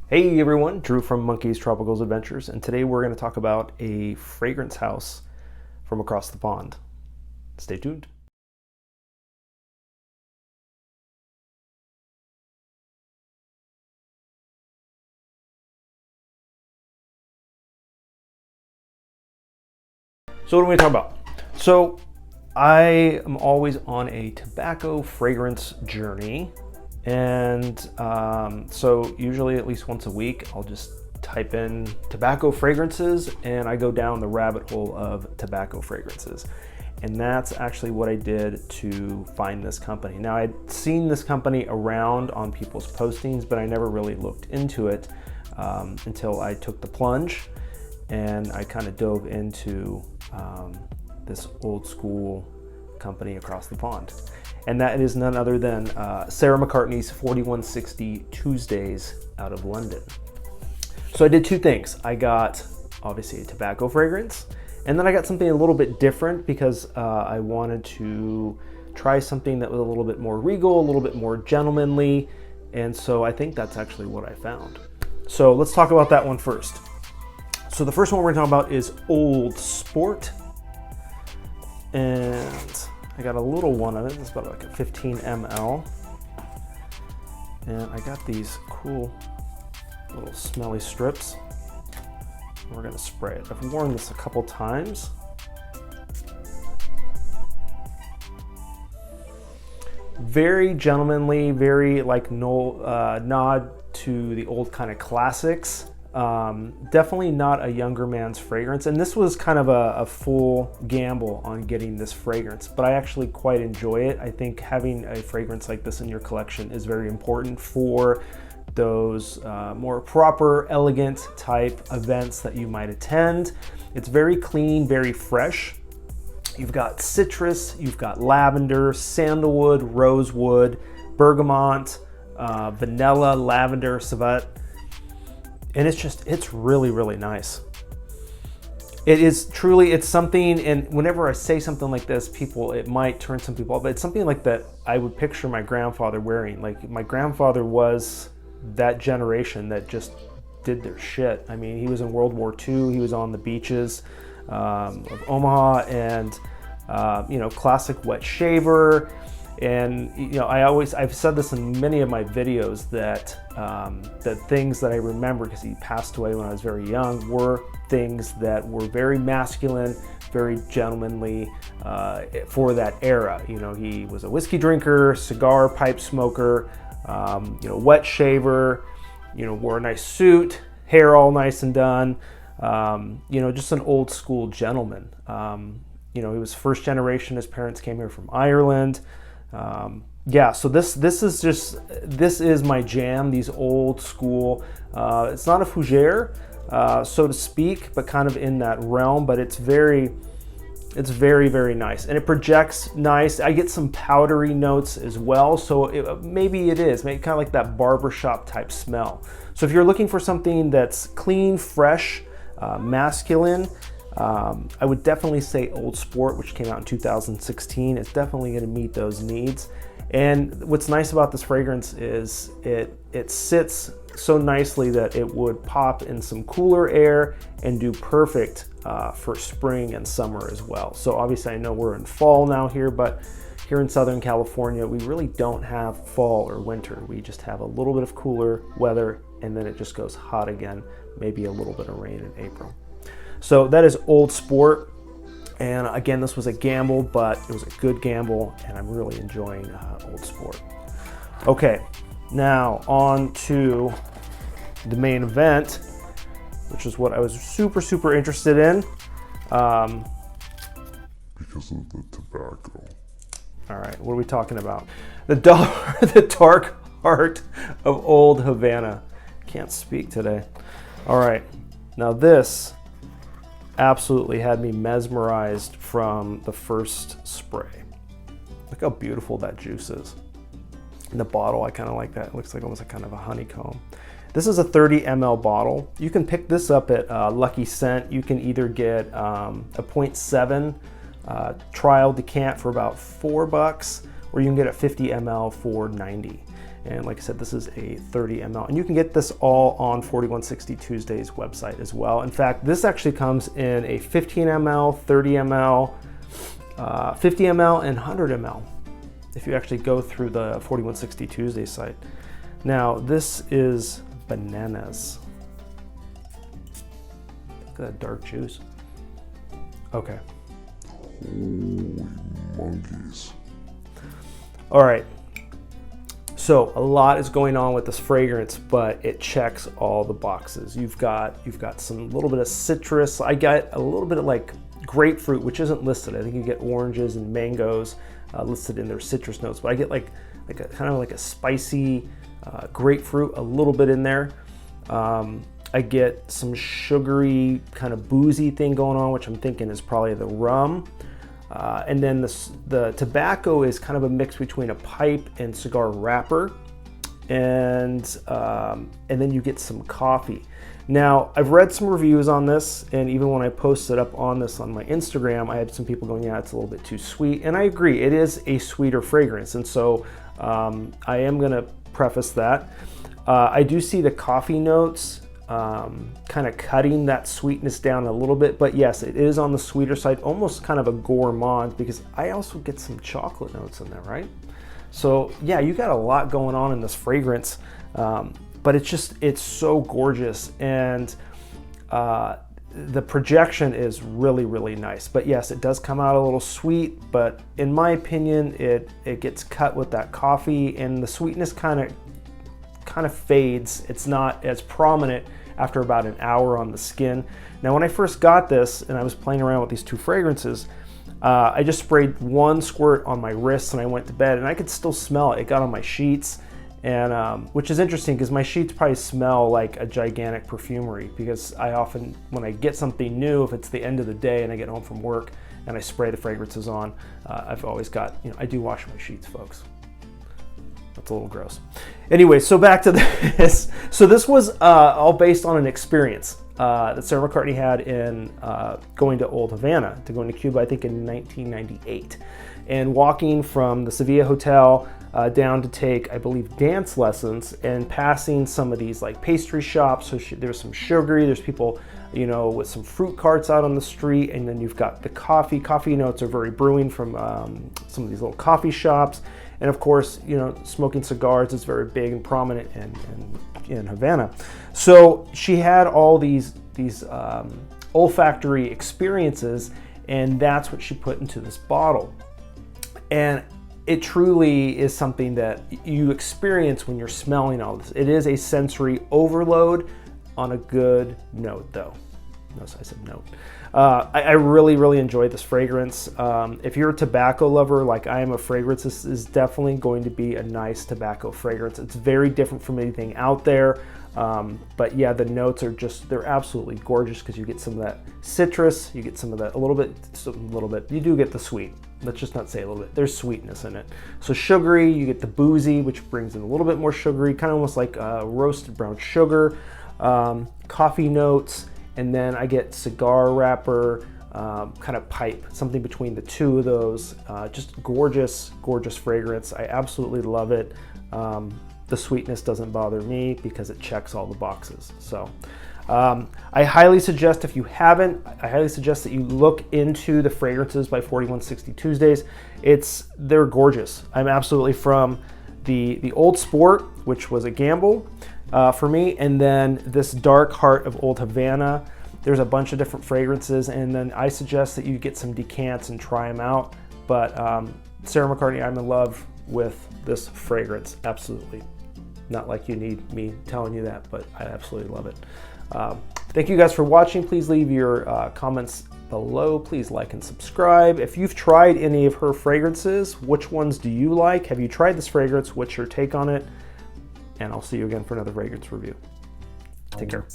Hey everyone, Drew from Monkey's Tropicals Adventures, and today we're going to talk about a fragrance house from across the pond. Stay tuned. So what are we going to talk about? So I am always on a tobacco fragrance journey, and so usually at least once a week I'll just type in tobacco fragrances and I go down the rabbit hole of tobacco fragrances. And that's actually what I did to find this company. Now, I'd seen this company around on people's postings, but I never really looked into it until I took the plunge and I kind of dove into this old school company across the pond. And that is none other than Sarah McCartney's 4160 Tuesdays out of London. So I did two things. I got obviously a tobacco fragrance, and then I got something a little bit different because I wanted to try something that was a little bit more regal, a little bit more gentlemanly, and so I think that's actually what I found. So let's talk about that one first. So the first one we're going to talk about is Old Sport, and I got a little one of it. It's about like a 15 ml, and I got these cool little smelly strips. We're going to spray it. I've worn this a couple times. Very gentlemanly, very like nod to the old kind of classics. Definitely not a younger man's fragrance, and this was kind of a full gamble on getting this fragrance, but I actually quite enjoy it. I think having a fragrance like this in your collection is very important for those more proper, elegant type events that you might attend. It's very clean, very fresh. You've got citrus, you've got lavender, sandalwood, rosewood, bergamot, vanilla, lavender, civet. And it's really, really nice. It is truly, it's something, and whenever I say something like this, it might turn some people off, but it's something like that I would picture my grandfather wearing. Like, my grandfather was that generation that just did their shit. I mean, he was in World War II, he was on the beaches of Omaha, and classic wet shaver. And I've said this in many of my videos that the things that I remember, because he passed away when I was very young, were things that were very masculine, very gentlemanly for that era. You know, he was a whiskey drinker, cigar pipe smoker, wet shaver, wore a nice suit, hair all nice and done, just an old school gentleman. He was first generation. His parents came here from Ireland. So this is my jam, these old school, it's not a fougere, so to speak, but kind of in that realm, but it's very, very nice, and it projects nice. I get some powdery notes as well, so maybe it is kind of like that barbershop type smell. So if you're looking for something that's clean, fresh, masculine, I would definitely say Old Sport, which came out in 2016. It's definitely going to meet those needs. And what's nice about this fragrance is it sits so nicely that it would pop in some cooler air and do perfect for spring and summer as well. So obviously I know we're in fall now here, but here in Southern California, we really don't have fall or winter. We just have a little bit of cooler weather, and then it just goes hot again, maybe a little bit of rain in April. So that is Old Sport, and again, this was a gamble, but it was a good gamble, and I'm really enjoying Old Sport. Okay, now on to the main event, which is what I was super, super interested in. Because of the tobacco. All right, what are we talking about? The dark heart of Old Havana. Can't speak today. All right, now this absolutely had me mesmerized from the first spray. Look how beautiful that juice is. In the bottle, I kind of like that. It looks like almost a kind of a honeycomb. This is a 30 ml bottle. You can pick this up at Lucky Scent. You can either get a 0.7 trial decant for about $4, or you can get a 50 ml for $90. And like I said, this is a 30 ml. And you can get this all on 4160 Tuesdays website as well. In fact, this actually comes in a 15 ml, 30 ml, 50 ml, and 100 ml if you actually go through the 4160 Tuesdays site. Now, this is bananas. Look at that dark juice. Okay. Holy monkeys. All right. So a lot is going on with this fragrance, but it checks all the boxes. You've got some little bit of citrus. I got a little bit of like grapefruit, which isn't listed. I think you get oranges and mangoes listed in their citrus notes, but I get like a kind of like a spicy grapefruit, a little bit in there. I get some sugary kind of boozy thing going on, which I'm thinking is probably the rum. And then the tobacco is kind of a mix between a pipe and cigar wrapper. And then you get some coffee. Now, I've read some reviews on this, and even when I posted up on this on my Instagram, I had some people going, yeah, it's a little bit too sweet. And I agree, it is a sweeter fragrance. And so I am gonna preface that. I do see the coffee notes kind of cutting that sweetness down a little bit, but yes, it is on the sweeter side, almost kind of a gourmand, because I also get some chocolate notes in there, right? So yeah, you got a lot going on in this fragrance, but it's so gorgeous, and the projection is really, really nice. But yes, it does come out a little sweet, but in my opinion, it gets cut with that coffee, and the sweetness kind of fades. It's not as prominent after about an hour on the skin. Now, when I first got this and I was playing around with these two fragrances, I just sprayed one squirt on my wrists and I went to bed, and I could still smell it. It got on my sheets, and which is interesting because my sheets probably smell like a gigantic perfumery, because I often, when I get something new, if it's the end of the day and I get home from work and I spray the fragrances on, I've always got, I do wash my sheets, folks. That's a little gross. Anyway, so back to this. So this was all based on an experience that Sarah McCartney had in going to Old Havana, to going to Cuba, I think in 1998. And walking from the Sevilla Hotel down to take, I believe, dance lessons, and passing some of these like pastry shops. So there's some sugary, there's people, with some fruit carts out on the street, and then you've got the coffee. Coffee notes are very brewing from some of these little coffee shops. And of course, smoking cigars is very big and prominent in Havana. So she had all these olfactory experiences, and that's what she put into this bottle. And it truly is something that you experience when you're smelling all this. It is a sensory overload on a good note, though. Notice I said note. I really, really enjoyed this fragrance. If you're a tobacco lover like I am a fragrance, this is definitely going to be a nice tobacco fragrance. It's very different from anything out there. But yeah, the notes are they're absolutely gorgeous, because you get some of that citrus, you get some of that, a little bit, you do get the sweet. Let's just not say a little bit, there's sweetness in it. So sugary, you get the boozy, which brings in a little bit more sugary, kind of almost like roasted brown sugar, coffee notes, and then I get cigar wrapper, kind of pipe, something between the two of those. Just gorgeous, gorgeous fragrance. I absolutely love it. The sweetness doesn't bother me because it checks all the boxes. So I highly suggest, if you haven't, I highly suggest that you look into the fragrances by 4160 Tuesdays. They're gorgeous. I'm absolutely from the Old Sport, which was a gamble for me, and then this Dark Heart of Old Havana. There's a bunch of different fragrances, and then I suggest that you get some decants and try them out. But Sarah McCartney, I'm in love with this fragrance, absolutely. Not like you need me telling you that, but I absolutely love it. Thank you guys for watching. Please leave your comments below. Please like and subscribe. If you've tried any of her fragrances, which ones do you like? Have you tried this fragrance? What's your take on it? And I'll see you again for another fragrance review. Take care.